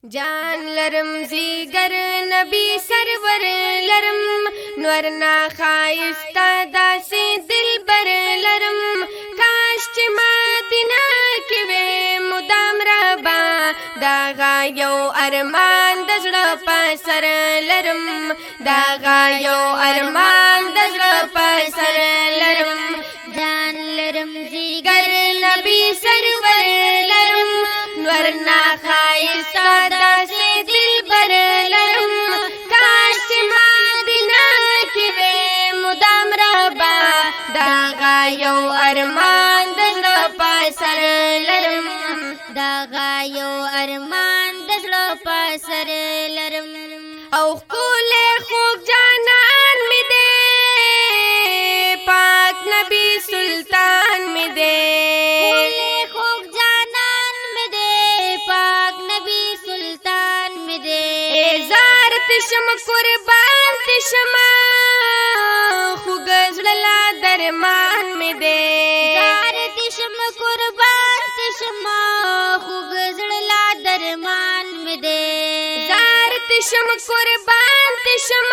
जान लरम जीगर नबी सरवर लरम नवरना खाइस्ता दासे दिल बर लरम काश च मदीना के वे मुदाम रबा दागा यो अरमान दजड़ा पसर लरम दागा यो अरमान दजड़ा पसर लरम जान लरम जीगर नबी सरवर लरम नवरना खाइस्ता दासे दिल बर लरम काश मदीना के वे मुदाम रबा दागा यो अरमान दजड़ा पसर लरम दागा यो अरमान दजड़ा पसर लरम औ कुले खूब जानान में दे पाक नबी सुल्तान में दे कुले खूब जानान में दे पाक नबी सुल्तान में दे जार तिशम कुर्बान तिशम खुगजला दरमान में दे जार तिशम कुर्बान तिशम खुगजला दरमान में दे जार तिशम कुर्बान तिशम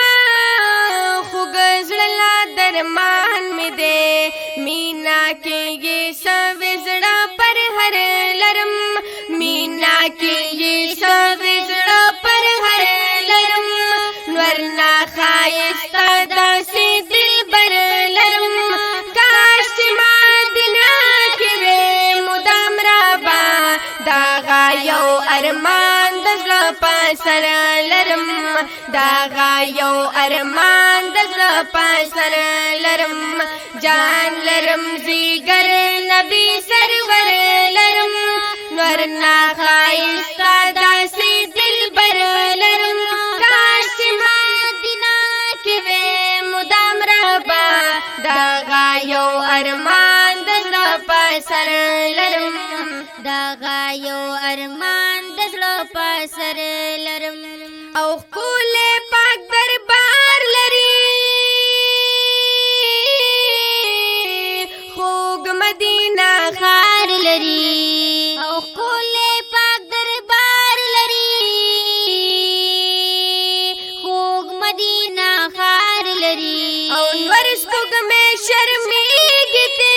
खुगजला दरमान में दे मीना के ये सविजड़ा पर हर लरम मीना के ये सविजड़ा पर हर लरम वरना खाइस्ता दासे दिल बर लरम काश मदीना के वे मुदाम रबा दागा यो अरमान दजड़ा पसर लरम दागा यो अरमान दजड़ा पसर लरम जान लरम जीगर नबी सरवर लरम वरना खाइस्ता दासे दिल बर लरम काश मदीना के वे मुदाम रबा दागा यो अरमान दजड़ा पसर लरम दागा यो अरमान दजड़ा पसर लरम औ कुले पाक दरबार लरी खूब मदीना खार लरी औ कुले पाक दरबार लरी खूब मदीना खार लरी औ वर्ष कुग में शर्मीगते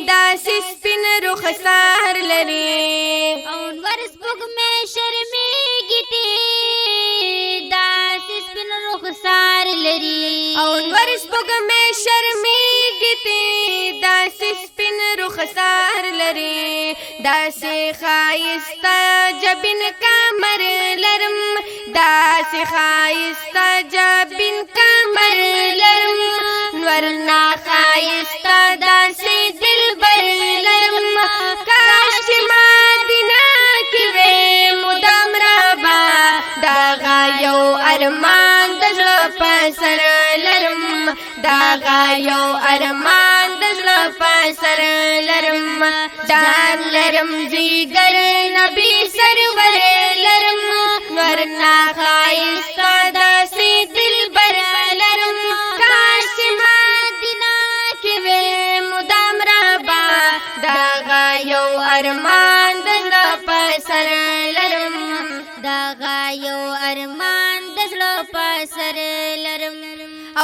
दासिस पिन रुखसार लरी औन वर्ष बुग में शर्मीगते दास पिन रुखसार लरी औन वर्ष बुग में शर्मीगते दासिस पिन रुखसार लरी दासे खाइस्ता जबिन कमर लरम दासे खाइस्ता जबिन कमर लरम वरना खाइस्ता दासे दिल बर लरम काश मदीना के वे मुदाम रबा दागा यो अरमान दजड़ा पसर लरम दागा यो अरमान दजड़ा पसर लरम जान लरम जीगर नबी सरवर लरम वरना खाइस्ता दासे दिल बर लरम काश मदीना के वे मुदाम रबा दागा यो अरमान दजड़ा पसर लरम दागा यो अरमान दजड़ा पसर लरम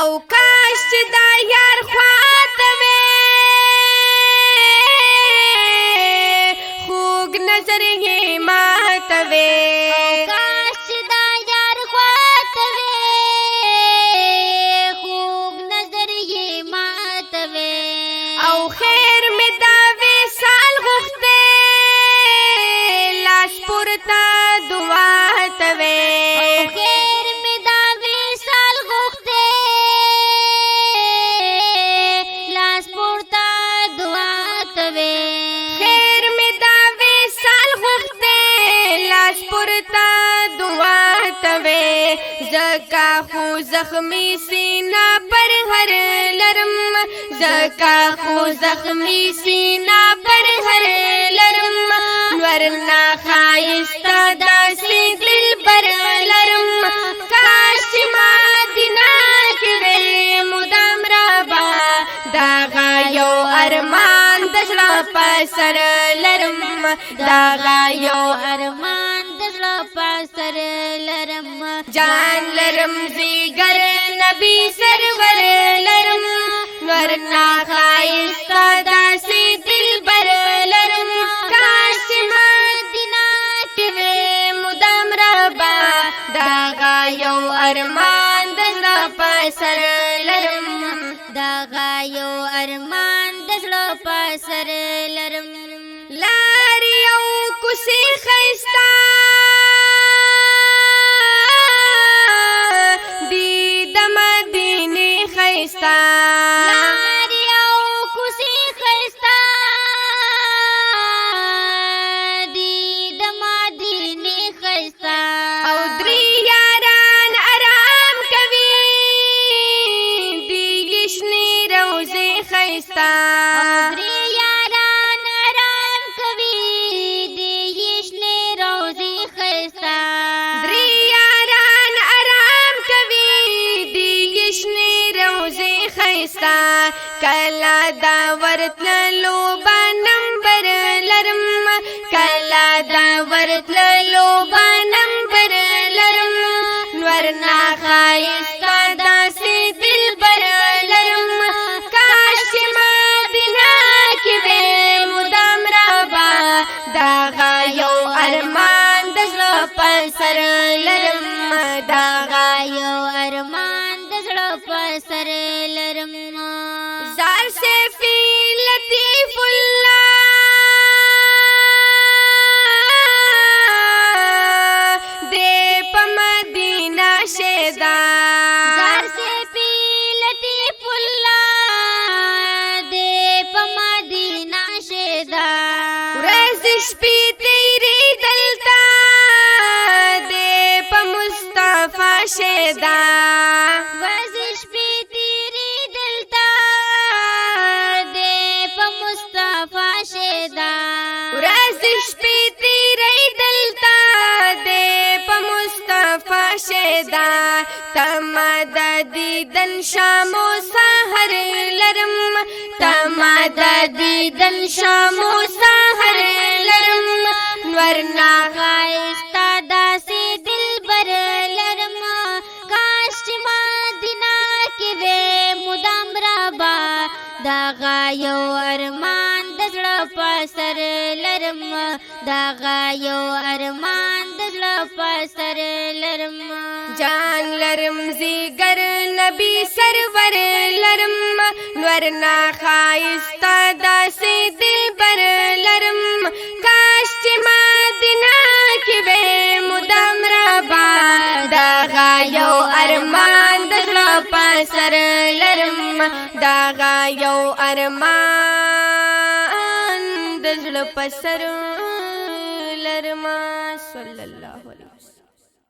औ काश दा यार ख्वातवे खूग नजर ये मातवे काश दा यार ख्वातवे खूब नजर ये मातवे औ खैर में दावे साल गुख्ते लाश पुरता दुआ तवे खैर में दावे साल गुख्ते लाश पुरता दुआ तवे खैर में दावे साल गुख्ते लाश पुरता दुआ तवे जका खू जख्मी सीना पर हर लरम जका खू जख्मी सीना पर हर लरम वरना खाइस्ता दासे दिल बर लरम काश मदीना के वे मुदाम रबा दागा यो अरमान दजड़ा پسر لرم داغا یو ارمان د زړه په سر لرم جان لرم زیګر نبی سرور لرم نور نا خایستا داسې دلبر لرم کاش مدینه کې وې مدام ربا داغا یو ارمان د زړه په سر لرم داغا یو ارمان د زړه په سر لرم لار یو کوسي خیستا دی د مدینه خیستا لار یو کوسي خیستا دی د مدینه خیستا او درې یاران آرام کوي دی یشنی روزه خیستا درې یاران آرام کوي دی یشنی روزي خیستا درې یاران آرام کوي دی یشنی روزه خیستا کلا دا ورتللو با نمبر لرم کلا دا ورتللو با نمبر لرم ورنا خایستا داسې دلبر لرم کاش مدینه کې وې مدام ربا داغا یو ارمان د زړه په سر لرم داغا یو ارمان د زړه په سر لرم زار سے فی لطیف اللہ دے پا مدینہ شیدا زار سے پی لطیف اللہ دے په مدینه شیدا رزش پی تیری دلتا دے پا مصطفیٰ شیدا ورزش پی تیری دلتا دے په مصطفی شیدا رزش پی تیری دلتا دے پا مصطفیٰ شیدا تماد دیدن شام و سحر لرم تماد دیدن شام و سحر لرم ورنا خایستا داسې دلبر لرم کاش چې مدینه کې وې مدام ربا داغا یو ارمان د زړه په سر لرم داغا یو ارمان د زړه په سر لرم جان لرم زیګر نبی سرور لرم ورنا خایستا داسې دلبر لرم کاش چې مدینه کې وې مدام ربا داغا یو ارمان د زړه په سر لرم داغا یو ارمان د زړه په سر لرم صلی الله علیه وسلم